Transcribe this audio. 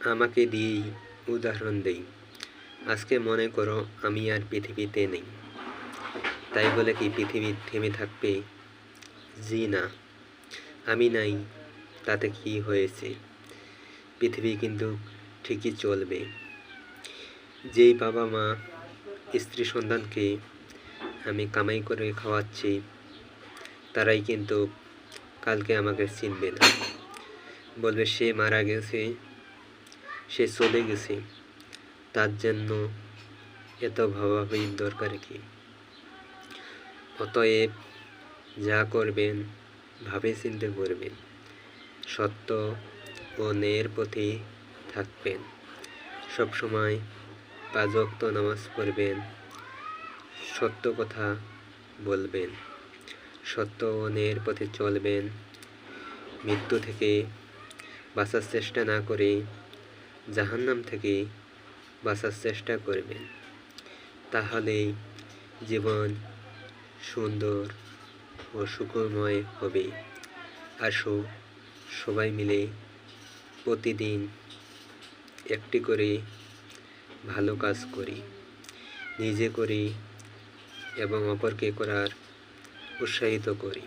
আমাকে দিয়েই উদাহরণ দেই। আজকে মনে করো আমি আর পৃথিবীতে নেই, তাই বলে কি পৃথিবী থেমে থাকবে? জি না। আমি নাই তাতে কি হয়েছে, পৃথিবী কিন্তু ঠিকই চলবে। যেই বাবা মা স্ত্রী সন্তানকে আমি কামাই করে খাওয়াচ্ছি, তারাই কিন্তু কালকে আমাকে চিনবে না, বলবে সে মারা গেছে, সে চলে গেছে, তার জন্য এত ভাবাভাবির দরকার কি? অতএব যা করবেন ভাবে চিন্তে করবেন, সত্য ও ন্যায়ের পথে থাকবেন, সবসময় 5 ওয়াক্ত নামাজ পড়বেন, সত্য কথা বলবেন, সত্য ও ন্যায়ের পথে চলবেন, মৃত্যু থেকে বাঁচার চেষ্টা না করে জাহান্নাম থেকে বাঁচার চেষ্টা করবেন। তাহলেই জীবন সুন্দর ও সুখময় হবে। আসো সবাই মিলে প্রতিদিন একটি করে ভালো কাজ করি, নিজে করি এবং অপরকে করার উৎসাহিত করি।